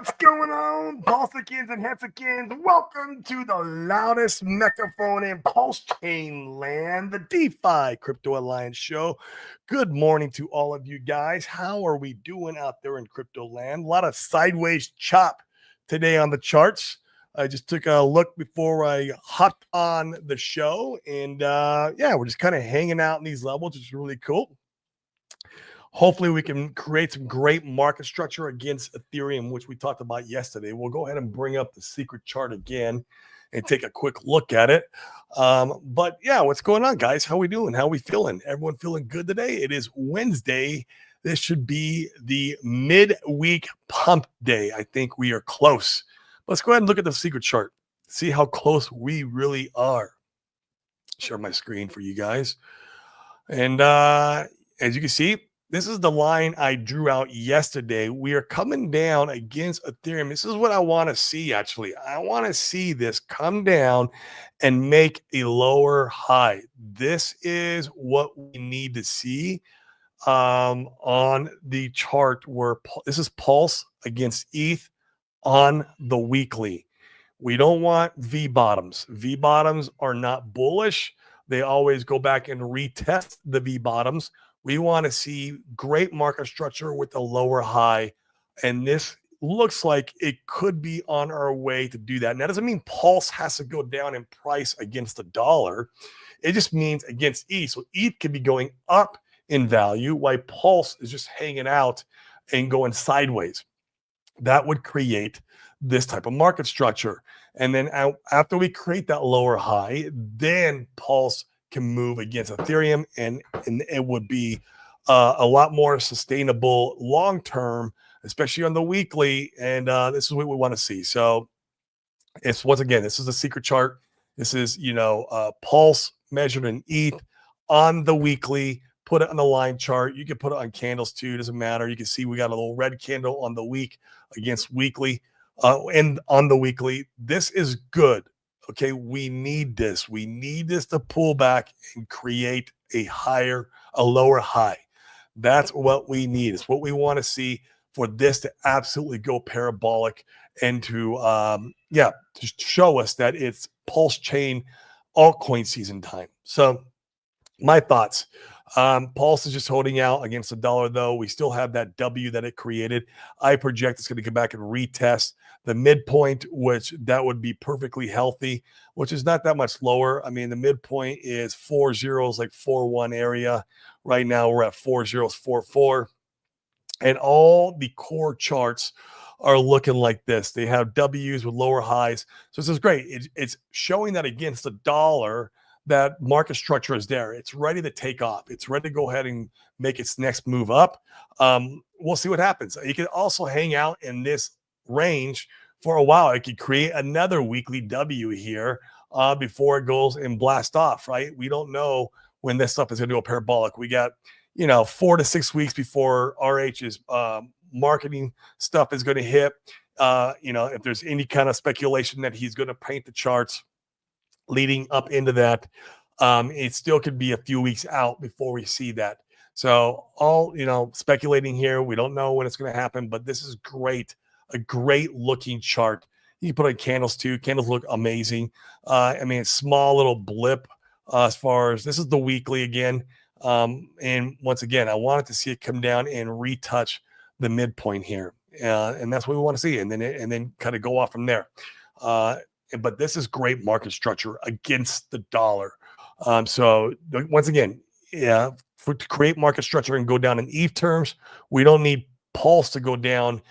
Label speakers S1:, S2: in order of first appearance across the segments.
S1: What's going on, Balsicans and Hexicans? Welcome to the loudest megaphone in Pulse Chain land, the DeFi Crypto Alliance show. Good morning to all of you guys. How are we doing out there in crypto land? A lot of sideways chop today on the charts. I just took a look before I hopped on the show, and we're just kind of hanging out in these levels, which is really cool. Hopefully, we can create some great market structure against Ethereum, which we talked about yesterday. We'll go ahead and bring up the secret chart again and take a quick look at it. But yeah, what's going on, guys? How we doing? How we feeling? Everyone feeling good today? It is Wednesday. This should be the midweek pump day. I think we are close. Let's go ahead and look at the secret chart. See how close we really are. Share my screen for you guys. And as you can see, this is the line I drew out yesterday. We are coming down against Ethereum. This is what I want to see, actually. I want to see this come down and make a lower high. This is what we need to see on the chart where this is Pulse against ETH on the weekly. We don't want V bottoms. V bottoms are not bullish. They always go back and retest the V bottoms. We want to see great market structure with a lower high. And this looks like it could be on our way to do that. And that doesn't mean Pulse has to go down in price against the dollar. It just means against ETH. So ETH could be going up in value while Pulse is just hanging out and going sideways. That would create this type of market structure. And then after we create that lower high, then Pulse can move against Ethereum, and it would be a lot more sustainable long term, especially on the weekly. And this is what we want to see. So it's once again, this is a secret chart. This is Pulse measured in ETH on the weekly. Put it on the line chart. You can put it on candles too. Doesn't matter. You can see we got a little red candle on the week against weekly, and on the weekly. This is good. Okay, we need this. We need this to pull back and create a lower high. That's what we need. It's what we want to see for this to absolutely go parabolic and to show us that it's Pulse Chain altcoin season time. So my thoughts. Pulse is just holding out against the dollar, though. We still have that W that it created. I project it's going to come back and retest the midpoint, which that would be perfectly healthy, which is not that much lower. I mean, the midpoint is 4.0, like 4.1 area. Right now, we're at 4.044. And all the core charts are looking like this. They have W's with lower highs. So this is great. It's showing that against the dollar, that market structure is there. It's ready to take off. It's ready to go ahead and make its next move up. We'll see what happens. You can also hang out in this range for a while. It could create another weekly W here before it goes and blast off, right? We don't know when this stuff is going to go parabolic. We got, 4 to 6 weeks before RH's marketing stuff is going to hit. If there's any kind of speculation that he's going to paint the charts leading up into that, it still could be a few weeks out before we see that. So all, speculating here, we don't know when it's going to happen, but this is great. A great looking chart. You can put on candles too. Candles look amazing. It's small little blip as far as this is the weekly again. And once again, I wanted to see it come down and retouch the midpoint here. And that's what we want to see. And then kind of go off from there. But this is great market structure against the dollar. So once again, to create market structure and go down in ETH terms, we don't need Pulse to go down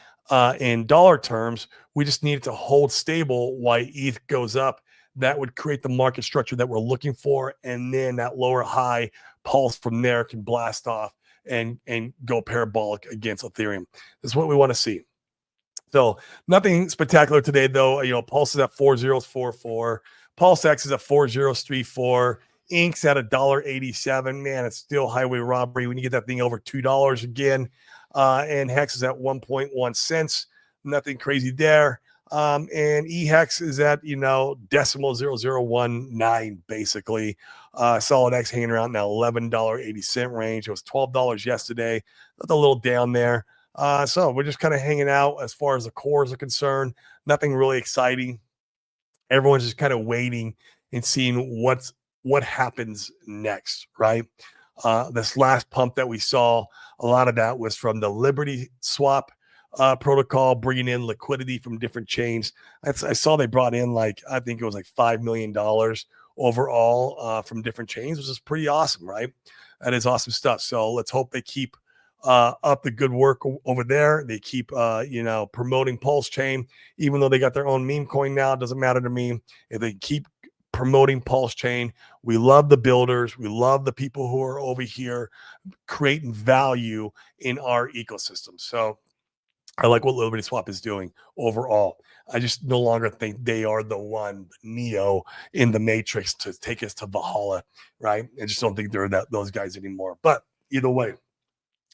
S1: in dollar terms. We just need it to hold stable while ETH goes up. That would create the market structure that we're looking for. And then that lower high Pulse from there can blast off and go parabolic against Ethereum. This is what we want to see. So nothing spectacular today, though. Pulse is at 4.044. Pulse X is at 4.034. Ink's at $1.87. Man, it's still highway robbery when you get that thing over $2 again. And Hex is at 1.1 cents. Nothing crazy there. And EHEX is at, decimal 0019, basically. Solid X hanging around now $11.80 range. It was $12 yesterday. That's a little down there. So we're just kind of hanging out as far as the cores are concerned. Nothing really exciting. Everyone's just kind of waiting and seeing what happens next, right? This last pump that we saw, a lot of that was from the Liberty swap protocol, bringing in liquidity from different chains. I saw they brought in like, I think it was like $5 million overall from different chains, which is pretty awesome, right? That is awesome stuff. So let's hope they keep up the good work over there. They keep, promoting Pulse Chain, even though they got their own meme coin now. It doesn't matter to me if they keep promoting Pulse Chain. We love the builders. We love the people who are over here creating value in our ecosystem. So I like what Liberty Swap is doing overall. I just no longer think they are the one Neo in the Matrix to take us to Valhalla, right? I just don't think they're those guys anymore. But either way,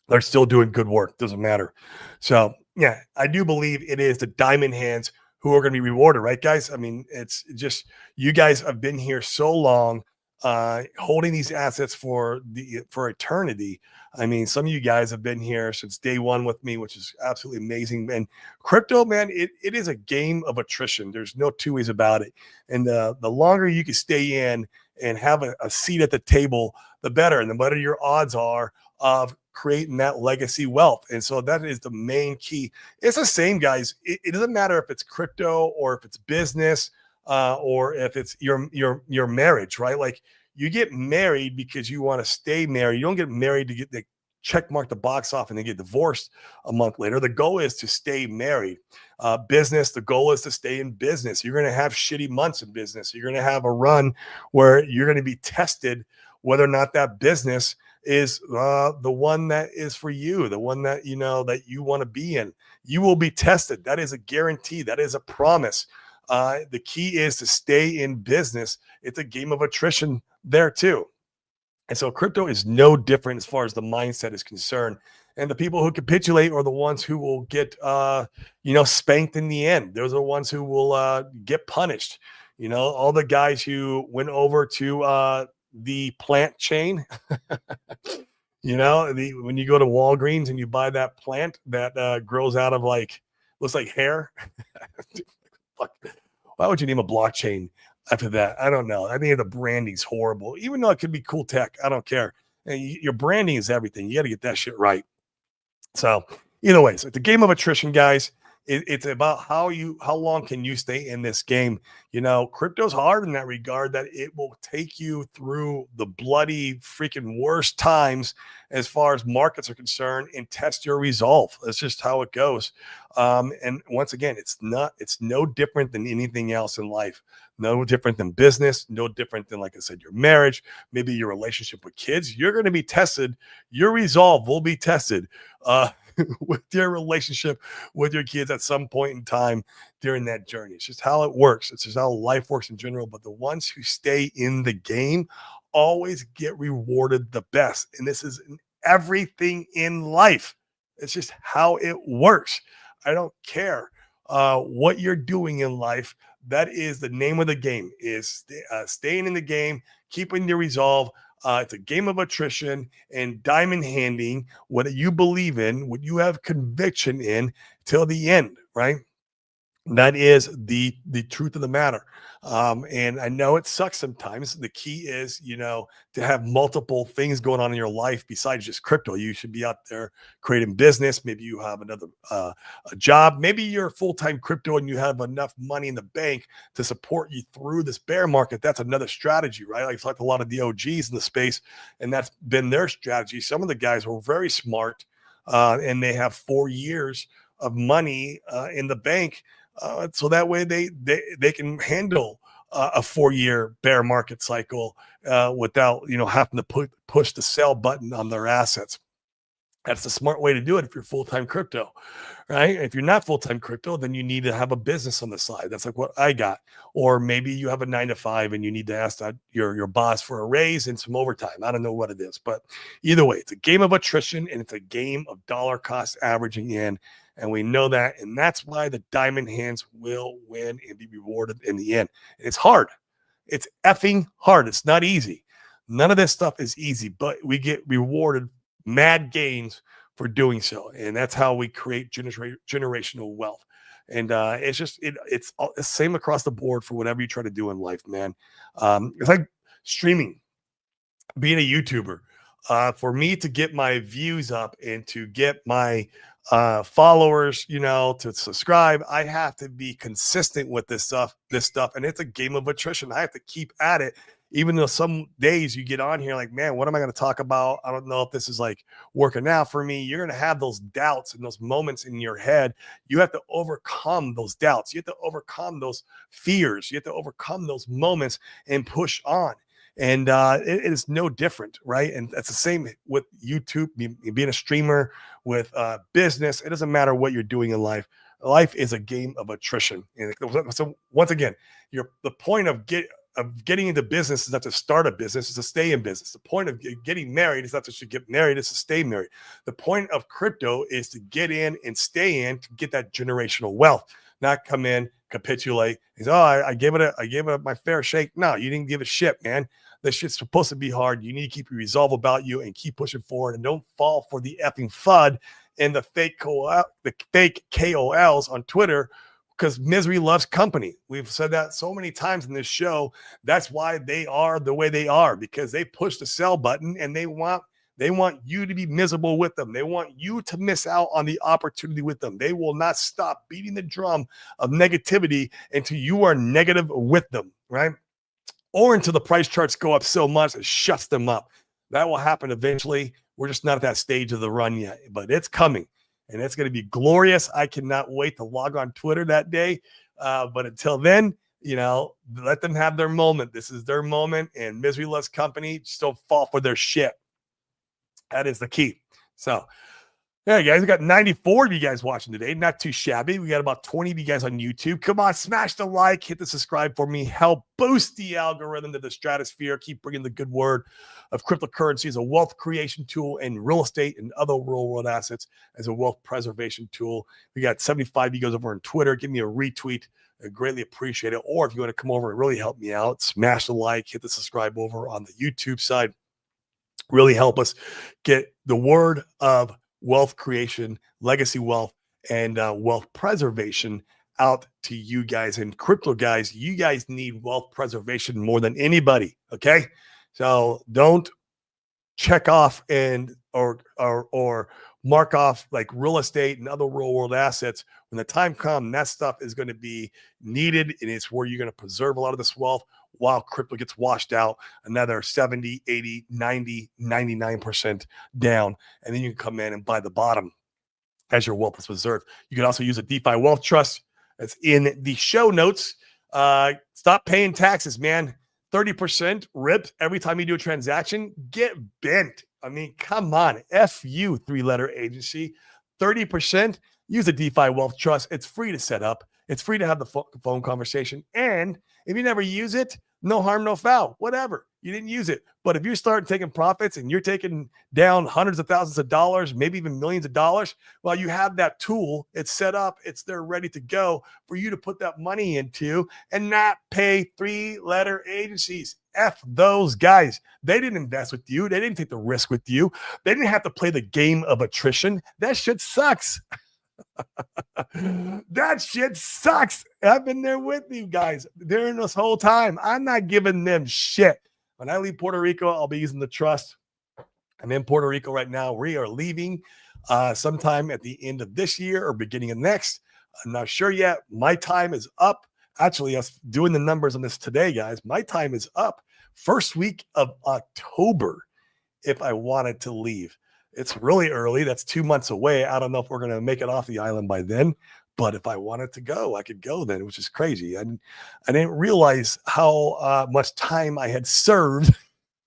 S1: they're still doing good work. Doesn't matter. So yeah, I do believe it is the diamond hands who are going to be rewarded, right, guys? I mean, it's just you guys have been here so long, holding these assets for eternity. I mean, some of you guys have been here since day one with me, which is absolutely amazing. And crypto, man, it is a game of attrition. There's no two ways about it. And the longer you can stay in and have a seat at the table, the better. And the better your odds are of creating that legacy wealth. And so that is the main key. It's the same, guys. It doesn't matter if it's crypto or if it's business or if it's your marriage, right? Like you get married because you want to stay married. You don't get married to get the check mark the box off and then get divorced a month later. The goal is to stay married. Business, the goal is to stay in business. You're going to have shitty months in business. You're going to have a run where you're going to be tested whether or not that business is the one that is for you, the one that that you want to be in. You will be tested. That is a guarantee. That is a promise. The key is to stay in business. It's a game of attrition there too. And so crypto is no different as far as the mindset is concerned. And the people who capitulate are the ones who will get spanked in the end. Those are the ones who will get punished. All the guys who went over to the plant chain. When you go to Walgreens and you buy that plant that grows out of looks like hair. Fuck. Why would you name a blockchain after that? I don't know. I think the branding's horrible, even though it could be cool tech. I don't care. And your branding is everything. You got to get that shit right. So either way, so it's a game of attrition, guys. It's about how long can you stay in this game. Crypto's hard in that regard, that it will take you through the bloody freaking worst times as far as markets are concerned and test your resolve. That's just how it goes. And once again, it's no different than anything else in life. No different than business, no different than, like I said, your marriage, maybe your relationship with kids. You're going to be tested. Your resolve will be tested. With your relationship with your kids at some point in time during that journey. It's just how it works. It's just how life works in general. But the ones who stay in the game always get rewarded the best. And this is everything in life. It's just how it works. I don't care what you're doing in life. That is the name of the game, is staying in the game, keeping your resolve. It's a game of attrition and diamond handing what you believe in, what you have conviction in till the end, right? That is the truth of the matter. And I know it sucks sometimes. The key is, to have multiple things going on in your life besides just crypto. You should be out there creating business. Maybe you have another a job. Maybe you're full-time crypto and you have enough money in the bank to support you through this bear market. That's another strategy, right? I've talked to a lot of the OGs in the space, and that's been their strategy. Some of the guys were very smart, and they have 4 years of money in the bank. So that way they can handle a 4-year bear market cycle without having to push the sell button on their assets. That's the smart way to do it if you're full-time crypto, right? If you're not full-time crypto, then you need to have a business on the side. That's like what I got. Or maybe you have a 9 to 5 and you need to ask that your boss for a raise and some overtime. I don't know what it is, but either way, it's a game of attrition and it's a game of dollar cost averaging in. And we know that. And that's why the diamond hands will win and be rewarded in the end. And it's hard. It's effing hard. It's not easy. None of this stuff is easy, but we get rewarded mad gains for doing so. And that's how we create generational wealth. And it's just it's the same across the board for whatever you try to do in life, man. It's like streaming, being a YouTuber. For me to get my views up and to get my followers, to subscribe, I have to be consistent with this stuff, and it's a game of attrition. I have to keep at it, even though some days you get on here like, man, what am I going to talk about? I don't know if this is like working out for me. You're going to have those doubts and those moments in your head. You have to overcome those doubts. You have to overcome those fears. You have to overcome those moments and push on. And it is no different, right? And that's the same with YouTube, being a streamer, with business. It doesn't matter what you're doing in life. Life is a game of attrition. And so once again, the point of getting into business is not to start a business, it's to stay in business. The point of getting married is not to get married, it's to stay married. The point of crypto is to get in and stay in to get that generational wealth, not come in, capitulate. He's, I gave it my fair shake. No, you didn't give a shit, man. This shit's supposed to be hard. You need to keep your resolve about you and keep pushing forward, and don't fall for the effing FUD and the fake KOLs on Twitter, because misery loves company. We've said that so many times in this show. That's why they are the way they are, because they push the sell button and they want you to be miserable with them. They want you to miss out on the opportunity with them. They will not stop beating the drum of negativity until you are negative with them, right? Or until the price charts go up so much it shuts them up. That will happen eventually. We're just not at that stage of the run yet, but it's coming, and it's going to be glorious. I cannot wait to log on Twitter that day. But until then, let them have their moment. This is their moment, and misery loves company. Just don't fall for their shit. That is the key. So, yeah, guys, we got 94 of you guys watching today. Not too shabby. We got about 20 of you guys on YouTube. Come on, smash the like, hit the subscribe for me. Help boost the algorithm to the stratosphere. Keep bringing the good word of cryptocurrency as a wealth creation tool, and real estate and other real world assets as a wealth preservation tool. We got 75 of you guys over on Twitter. Give me a retweet. I greatly appreciate it. Or if you want to come over and really help me out, smash the like, hit the subscribe over on the YouTube side. Really help us get the word of wealth creation, legacy wealth, and wealth preservation out to you guys. And crypto guys, you guys need wealth preservation more than anybody. Okay, so don't check off or mark off like real estate and other real world assets. When the time comes, that stuff is going to be needed, and it's where you're going to preserve a lot of this wealth while crypto gets washed out another 70, 80, 90, 99% down. And then you can come in and buy the bottom as your wealth is preserved. You can also use a DeFi Wealth Trust. That's in the show notes. Stop paying taxes, man. 30% ripped every time you do a transaction. Get bent. I mean, come on. F you, three-letter agency. 30%. Use a DeFi Wealth Trust. It's free to set up. It's free to have the phone conversation. And if you never use it, no harm, no foul. Whatever. You didn't use it. But if you start taking profits and you're taking down hundreds of thousands of dollars, maybe even millions of dollars, well, you have that tool. It's set up. It's there ready to go for you to put that money into and not pay three-letter agencies. F those guys. They didn't invest with you. They didn't take the risk with you. They didn't have to play the game of attrition. That shit sucks. That shit sucks. I've been there with you guys during this whole time. I'm not giving them shit. When I leave Puerto Rico, I'll be using the trust. I'm in Puerto Rico right now. We are leaving sometime at the end of this year or beginning of next. I'm not sure yet. My time is up. Actually, I was doing the numbers on this today, guys. My time is up first week of October if I wanted to leave. It's really early. That's 2 months away. I don't know if we're going to make it off the island by then, but if I wanted to go, I could go then, which is crazy. I didn't realize how much time I had served.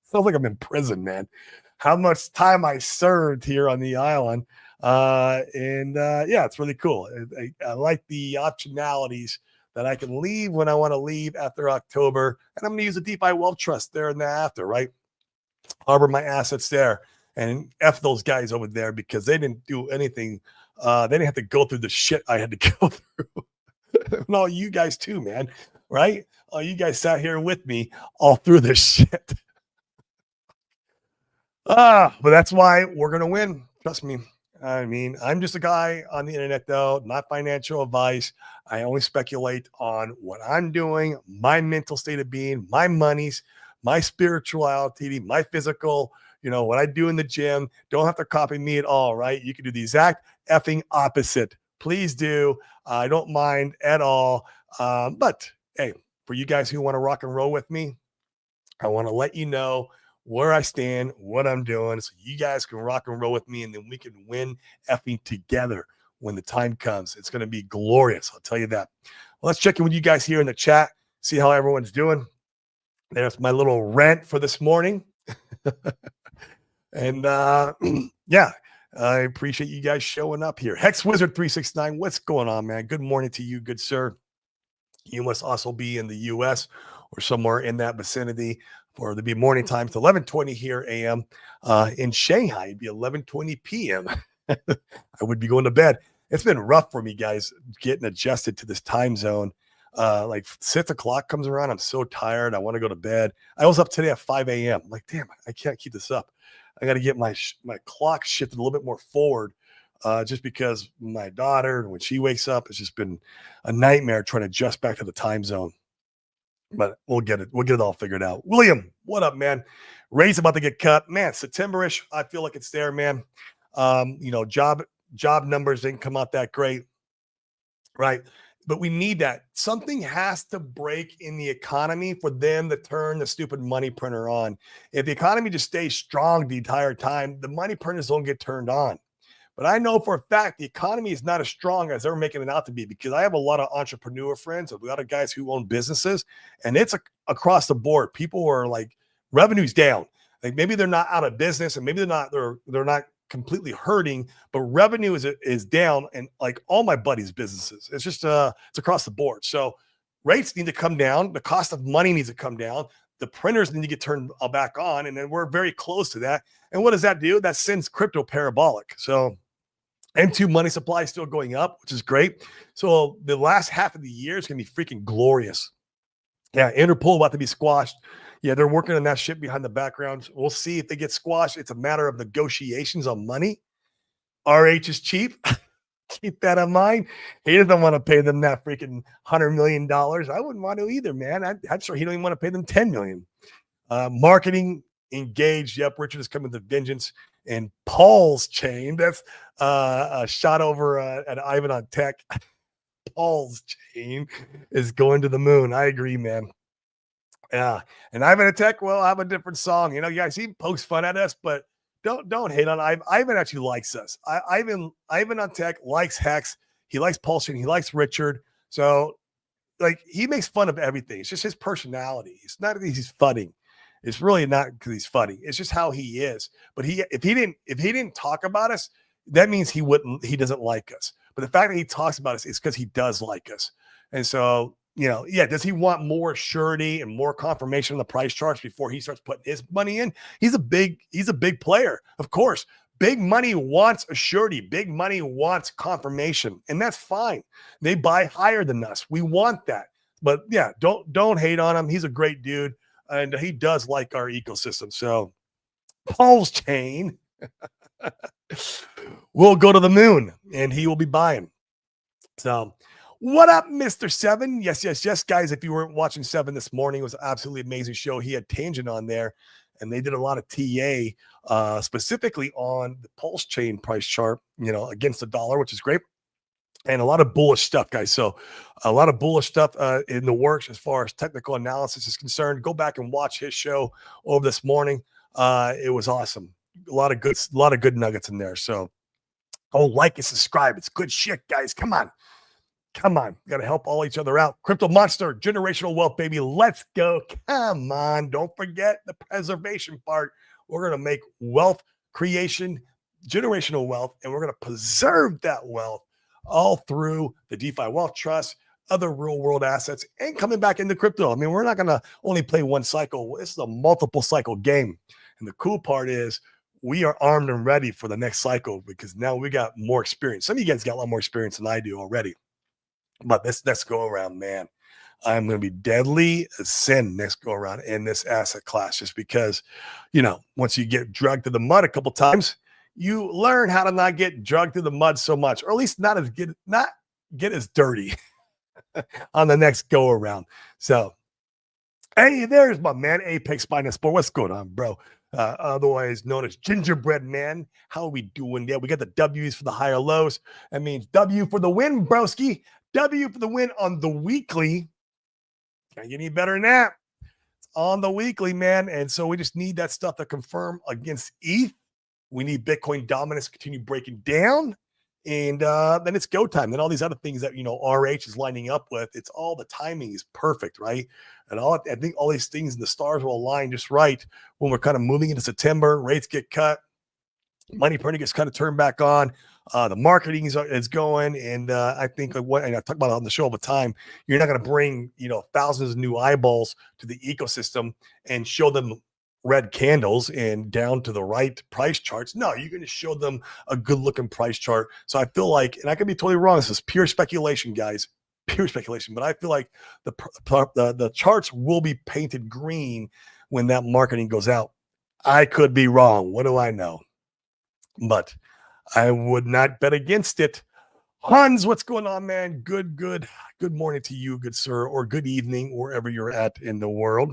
S1: Sounds like I'm in prison, man. How much time I served here on the island. Yeah, it's really cool. I like the optionalities that I can leave when I want to leave after October. And I'm going to use a DeFi Wealth Trust there and thereafter, right? Harbor my assets there. And F those guys over there because they didn't do anything. They didn't have to go through the shit I had to go through. And all you guys too, man. Right? All you guys sat here with me all through this shit. But that's why we're going to win. Trust me. I mean, I'm just a guy on the internet, though, not financial advice. I only speculate on what I'm doing, my mental state of being, my monies, my spirituality, my physical, what I do in the gym. Don't have to copy me at all, right? You can do the exact effing opposite. Please do. I don't mind at all. But hey, for you guys who want to rock and roll with me, I want to let you know where I stand, what I'm doing, so you guys can rock and roll with me, and then we can win effing together when the time comes. It's going to be glorious. I'll tell you that. Well, let's check in with you guys here in the chat, see how everyone's doing. There's my little rant for this morning. And yeah, I appreciate you guys showing up here. Hex Wizard 369, what's going on, man? Good morning to you, good sir. You must also be in the U.S. or somewhere in that vicinity for the be morning time. It's 11:20 here a.m. In Shanghai. It'd be 11:20 p.m. I would be going to bed. It's been rough for me, guys, getting adjusted to this time zone. Like 6 o'clock comes around, I'm so tired. I want to go to bed. I was up today at 5 a.m. I'm like, damn, I can't keep this up. I got to get my clock shifted a little bit more forward. Just because my daughter, when she wakes up, it's just been a nightmare trying to adjust back to the time zone. But we'll get it all figured out. William, what up, man? Ray's about to get cut. Man, September-ish, I feel like it's there, man. Job numbers didn't come out that great, right? But we need that. Something has to break in the economy for them to turn the stupid money printer on. If the economy just stays strong the entire time, the money printers don't get turned on. But I know for a fact the economy is not as strong as they're making it out to be, because I have a lot of entrepreneur friends, a lot of guys who own businesses, and it's across the board. People are like, revenue's down. Like maybe they're not out of business, and maybe they're not completely hurting, but revenue is down, and like all my buddies' businesses. It's just it's across the board. So rates need to come down. The cost of money needs to come down. The printers need to get turned back on, and then we're very close to that. And what does that do? That sends crypto parabolic. So M2 money supply is still going up, which is great. So the last half of the year is going to be freaking glorious. Yeah, Interpol about to be squashed. Yeah, they're working on that shit behind the background. We'll see if they get squashed. It's a matter of negotiations on money. RH is cheap. Keep that in mind. He doesn't want to pay them that freaking $100 million. I wouldn't want to either, man. I'm sure he don't even want to pay them $10 million. Marketing engaged. Yep, Richard is coming to vengeance. And Paul's chain. That's a shot over at Ivan on Tech. Paul's chain is going to the moon. I agree, man. Yeah. And Ivan on Tech, well, I have a different song. You guys, he pokes fun at us, but don't hate on Ivan. Ivan actually likes us. Ivan on Tech likes Hex. He likes Paul chain. He likes Richard. So, like, he makes fun of everything. It's just his personality. It's not that he's funny. It's really not because he's funny. It's just how he is. But if he didn't talk about us, that means he doesn't like us. But the fact that he talks about us is because he does like us. And so, does he want more surety and more confirmation on the price charts before he starts putting his money in? He's a big player. Of course, big money wants a surety. Big money wants confirmation, and that's fine. They buy higher than us. We want that. But yeah, don't hate on him. He's a great dude. And he does like our ecosystem. So Paul's chain will go to the moon, and he will be buying. So what up, Mr. Seven? Yes, guys. If you weren't watching Seven this morning, it was an absolutely amazing show. He had Tangent on there, and they did a lot of TA specifically on the Pulse chain price chart, against the dollar, which is great. And a lot of bullish stuff, guys. So a lot of bullish stuff in the works as far as technical analysis is concerned. Go back and watch his show over this morning. It was awesome. A lot of good nuggets in there. So like and subscribe. It's good shit, guys. Come on. Got to help all each other out. Crypto Monster, generational wealth, baby. Let's go. Come on. Don't forget the preservation part. We're going to make wealth creation, generational wealth, and we're going to preserve that wealth all through the DeFi Wealth Trust, other real world assets, and coming back into crypto. I mean, we're not going to only play one cycle. This is a multiple cycle game. And the cool part is we are armed and ready for the next cycle, because now we got more experience. Some of you guys got a lot more experience than I do already. But this next go around, man, I'm going to be deadly as sin next go around in this asset class, just because, once you get dragged to the mud a couple times, you learn how to not get dragged through the mud so much, or at least not get as dirty on the next go around. So, hey, there's my man, Apex Finance Sport. What's going on, bro? Otherwise known as Gingerbread Man. How are we doing there? We got the W's for the higher lows. That means W for the win, broski. W for the win on the weekly. Can't get any better than that. It's on the weekly, man. And so we just need that stuff to confirm against ETH. We need Bitcoin dominance to continue breaking down. And then it's go time. Then all these other things that, RH is lining up with, it's all the timing is perfect, right? And I think all these things, the stars will align just right when we're kind of moving into September. Rates get cut, money printing gets kind of turned back on. The marketing is going, and I think and I talk about it on the show all the time. You're not going to bring thousands of new eyeballs to the ecosystem and show them red candles and down to the right price charts. No, you're going to show them a good looking price chart. So I feel like, and I could be totally wrong, this is pure speculation, guys, pure speculation, but I feel like the charts will be painted green when that marketing goes out. I could be wrong. What do I know? But I would not bet against it. Hans, what's going on, man? Good morning to you, good sir, or good evening, wherever you're at in the world.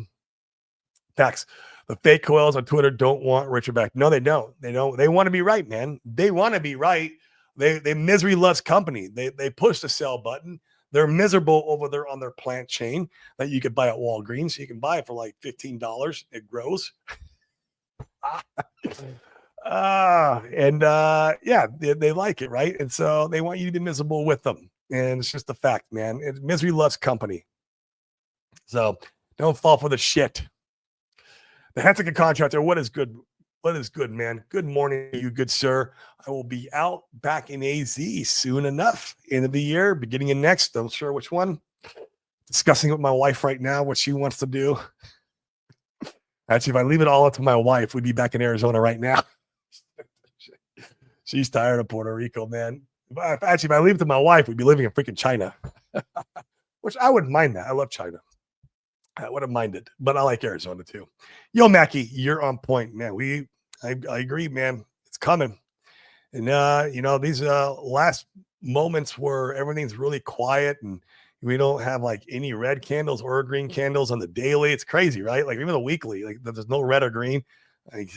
S1: Facts. The fake coils on Twitter don't want Richard back. No, they don't. They don't. They want to be right, man. They want to be right. They misery loves company. They push the sell button. They're miserable over there on their plant chain that you could buy at Walgreens. You can buy it for like $15. It grows. Yeah, they like it, right? And so they want you to be miserable with them. And it's just a fact, man. Misery loves company. So don't fall for the shit. The Hensica contractor, what is good? What is good, man? Good morning, you good sir. I will be out back in AZ soon enough. End of the year, beginning of next. I'm sure which one. Discussing with my wife right now what she wants to do. Actually, if I leave it all up to my wife, we'd be back in Arizona right now. She's tired of Puerto Rico, man. If I leave it to my wife, we'd be living in freaking China. Which I wouldn't mind that. I love China. I wouldn't mind it, but I like Arizona too. Yo, Mackie, you're on point, man. I agree, man. It's coming. And these last moments where everything's really quiet and we don't have like any red candles or green candles on the daily. It's crazy, right? Like even the weekly, like there's no red or green. Like,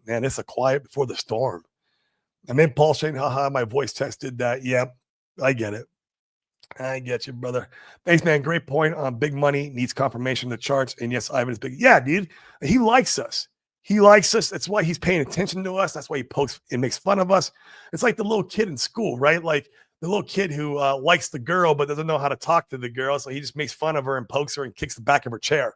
S1: man, it's a quiet before the storm. And then Paul saying, haha, my voice tested that. Yep, I get it. I get you, brother. Thanks, man. Great point on big money needs confirmation of the charts. And yes, Ivan is big. Yeah, dude. He likes us. He likes us. That's why he's paying attention to us. That's why he pokes and makes fun of us. It's like the little kid in school, right? Like the little kid who likes the girl but doesn't know how to talk to the girl. So he just makes fun of her and pokes her and kicks the back of her chair.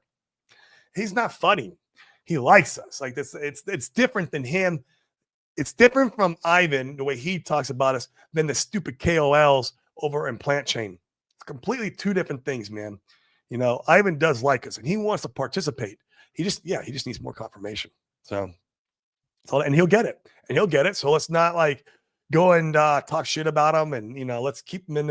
S1: He's not funny. He likes us. Like this, it's different than him. It's different from Ivan, the way he talks about us, than the stupid KOLs over in Plant Chain. It's completely two different things, man. Ivan does like us and he wants to participate. He just needs more confirmation. So and he'll get it. So let's not like go and talk shit about him. And, let's keep him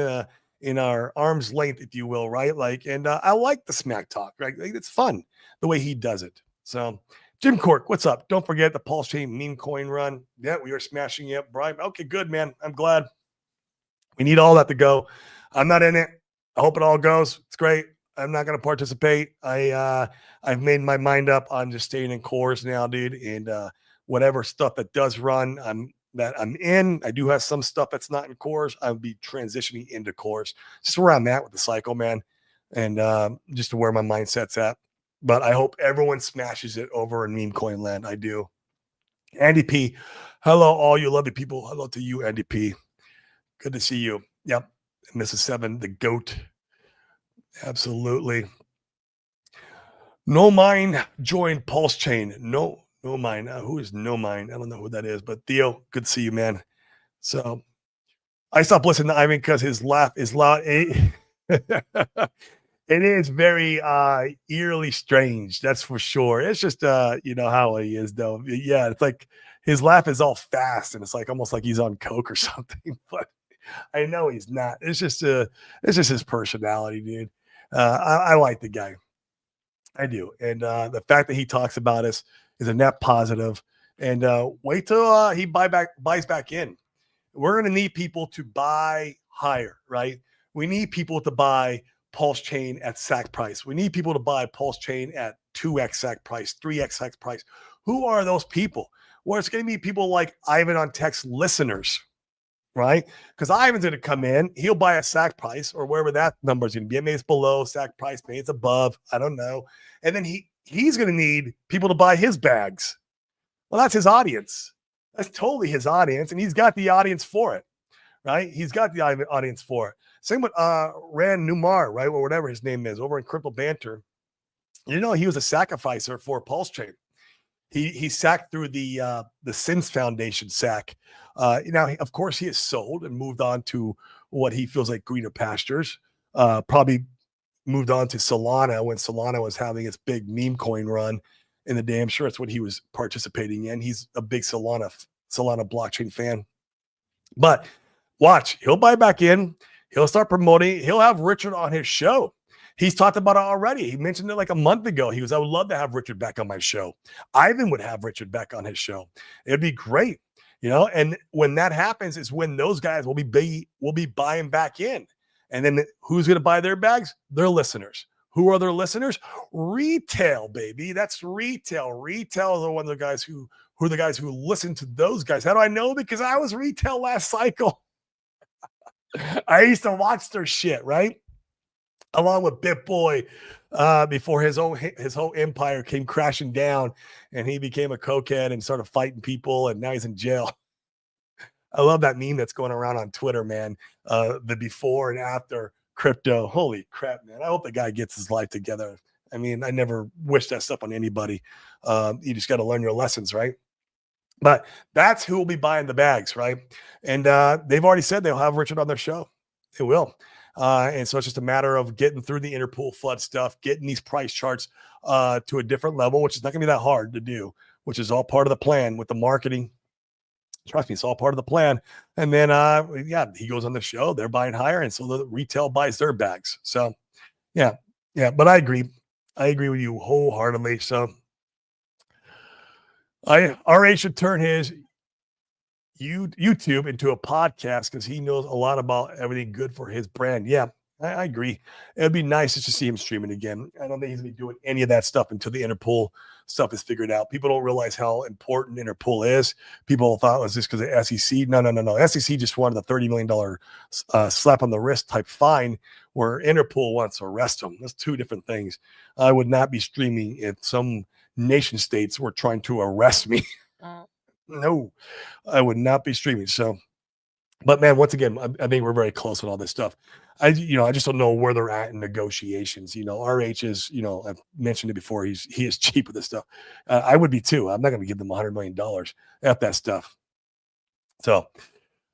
S1: in our arm's length, if you will. Right. Like, and I like the smack talk, right? Like, it's fun the way he does it. So Jim Cork, what's up? Don't forget the Pulse Chain meme coin run. Yeah, we are smashing it, Brian. Okay, good, man. I'm glad. We need all that to go. I'm not in it. I hope it all goes. It's great. I'm not going to participate. I've made my mind up on just staying in cores now, dude. And whatever stuff that does run, I'm in. I do have some stuff that's not in cores. I'll be transitioning into cores. Just where I'm at with the cycle, man. And just to where my mindset's at. But I hope everyone smashes it over in meme coin land. I do. Andy P. Hello, all you lovely people. Hello to you, Andy P. Good to see you. Yep. Mrs. Seven, the GOAT. Absolutely. No Mind joined Pulse Chain. No Mind. Who is No Mind? I don't know who that is, but Theo, good to see you, man. So I stopped listening to Ivan because his laugh is loud. It is very eerily strange, that's for sure. It's just how he is, though. Yeah, it's like his laugh is all fast and it's like almost like he's on coke or something. But I know he's not. It's just his personality, dude. I like the guy. I do. And the fact that he talks about us is a net positive. And wait till he buys back in. We're going to need people to buy higher, right? We need people to buy Pulse Chain at sack price. We need people to buy Pulse Chain at 2x sack price, 3x sack price. Who are those people? Well, it's going to be people like Ivan on Text listeners, right? Because Ivan's going to come in, he'll buy a sack price or wherever that number is going to be. Maybe it's below sack price, maybe it's above. I don't know. And then he's going to need people to buy his bags. Well, that's his audience. That's totally his audience, and he's got the audience for it, right? He's got the audience for it. Same with Rand Newmar, right? Or whatever his name is, over in Crypto Banter. You know, he was a sacrificer for Pulse Chain. He sacked through the Sins Foundation sack. Now, of course, he has sold and moved on to what he feels like greener pastures. Probably moved on to Solana when Solana was having its big meme coin run in the day. I'm sure that's what he was participating in. He's a big Solana blockchain fan. But watch, he'll buy back in. He'll start promoting. He'll have Richard on his show. He's talked about it already. He mentioned it like a month ago. He was, I would love to have Richard back on my show. Ivan would have Richard back on his show. It'd be great, you know. And when that happens, is when those guys will be buying back in. And then who's going to buy their bags? Their listeners. Who are their listeners? Retail, baby. That's retail. Retail are one of the guys who are the guys who listen to those guys. How do I know? Because I was retail last cycle. I used to watch their shit, right? Along with BitBoy, before his whole empire came crashing down, and he became a cokehead and started fighting people, and now he's in jail. I love that meme that's going around on Twitter, man. The before and after crypto. Holy crap, man. I hope the guy gets his life together. I mean, I never wish that stuff on anybody. You just got to learn your lessons, right? But that's who will be buying the bags, right? And they've already said they'll have Richard on their show. They will. And so it's just a matter of getting through the interpool flood stuff, getting these price charts to a different level, which is not going to be that hard to do, which is all part of the plan with the marketing. Trust me, it's all part of the plan. And then, he goes on the show. They're buying higher, and so the retail buys their bags. So, yeah. But I agree. I agree with you wholeheartedly. So, RA should turn his YouTube into a podcast because he knows a lot about everything good for his brand. Yeah, I agree. It'd be nice just to see him streaming again. I don't think he's going to be doing any of that stuff until the Interpool stuff is figured out. People don't realize how important Interpool is. People thought it was just because of SEC. No. SEC just wanted a $30 million slap on the wrist type fine, where Interpool wants to arrest him. That's two different things. I would not be streaming if some nation states were trying to arrest me. No, I would not be streaming. So, but man, once again, I think we're very close with all this stuff. I just don't know where they're at in negotiations. RH is, I've mentioned it before. He is cheap with this stuff. I would be too. I'm not going to give them $100 million at that stuff. So,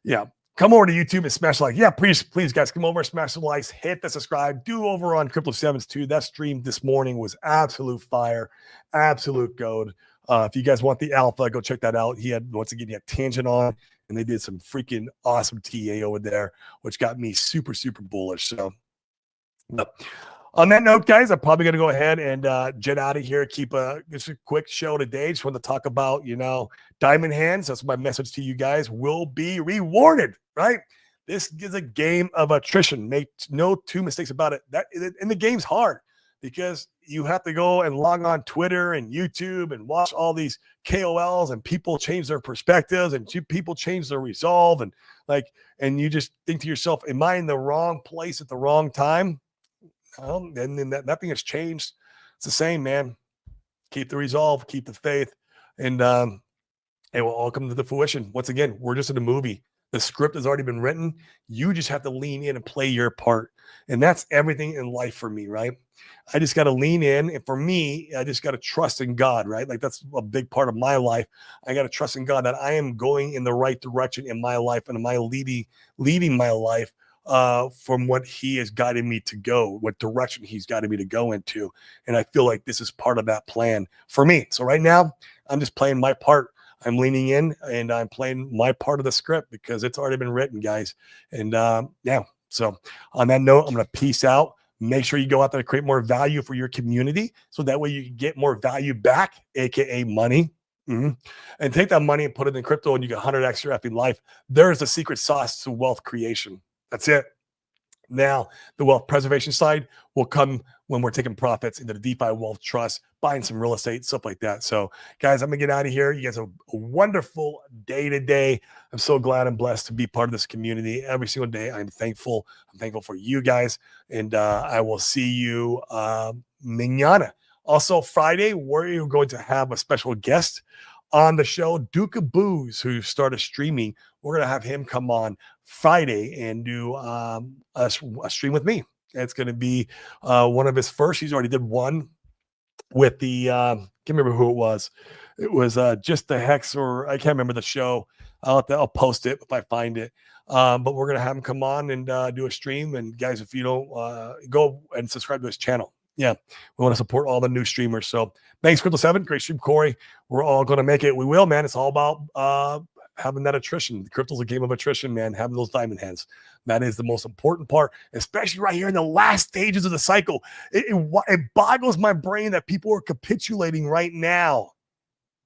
S1: yeah, come over to YouTube and smash the like. Yeah, please, guys, come over, smash the likes, hit the subscribe. Do over on Crypto Sevens too. That stream this morning was absolute fire, absolute gold. If you guys want the alpha, go check that out. He had Tangent on, and they did some freaking awesome TA over there, which got me super, super bullish. So, on that note, guys, I'm probably going to go ahead and jet out of here. Keep just a quick show today. Just want to talk about, diamond hands. That's my message to you guys. Will be rewarded, right? This is a game of attrition. Make no two mistakes about it. And the game's hard, because you have to go and log on Twitter and YouTube and watch all these KOLs, and people change their perspectives, and people change their resolve. And you just think to yourself, am I in the wrong place at the wrong time? And then nothing has changed. It's the same, man. Keep the resolve, keep the faith, and it will all come to the fruition. Once again, we're just in a movie. The script has already been written. You just have to lean in and play your part. And that's everything in life for me, right? I just got to lean in. And for me, I just got to trust in God, right? Like, that's a big part of my life. I got to trust in God that I am going in the right direction in my life, and am I leading my life from what he has guided me to go, what direction he's guided me to go into. And I feel like this is part of that plan for me. So right now, I'm just playing my part. I'm leaning in, and I'm playing my part of the script because it's already been written, guys. And so on that note, I'm going to peace out. Make sure you go out there to create more value for your community, so that way you can get more value back, aka money. Mhm. And take that money and put it in crypto, and you get 100x your effing life. There's the secret sauce to wealth creation. That's it. Now, the wealth preservation side will come when we're taking profits into the DeFi Wealth Trust, buying some real estate, stuff like that. So, guys, I'm gonna get out of here. You guys have a wonderful day today. I'm so glad and blessed to be part of this community every single day. I'm thankful. I'm thankful for you guys, and I will see you mañana. Also, Friday, we're going to have a special guest on the show, Duke of Booze, who started streaming. We're gonna have him come on Friday and do a stream with me. It's going to be one of his first. He's already did one with the can't remember who it was. It was just the Hex, or I can't remember the show. I'll post it if I find it. But we're gonna have him come on and do a stream. And guys, if you don't go and subscribe to his channel, yeah, we want to support all the new streamers. So thanks, Crypto 7. Great stream, Corey. We're all gonna make it. We will, man. It's all about having that attrition. Crypto's a game of attrition, man. Having those diamond hands. That is the most important part, especially right here in the last stages of the cycle. It boggles my brain that people are capitulating right now.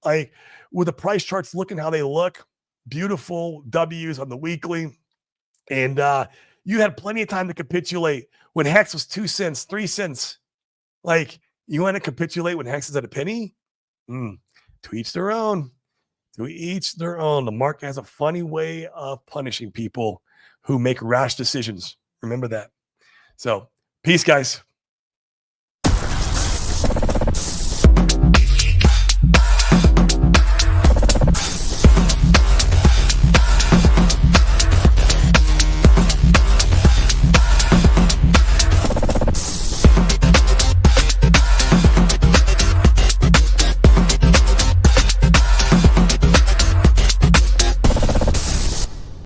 S1: Like with the price charts looking how they look, beautiful W's on the weekly. And you had plenty of time to capitulate when Hex was 2 cents, 3 cents. Like you want to capitulate when Hex is at a penny? To each their own. To each their own. The market has a funny way of punishing people who make rash decisions. Remember that. So, peace, guys.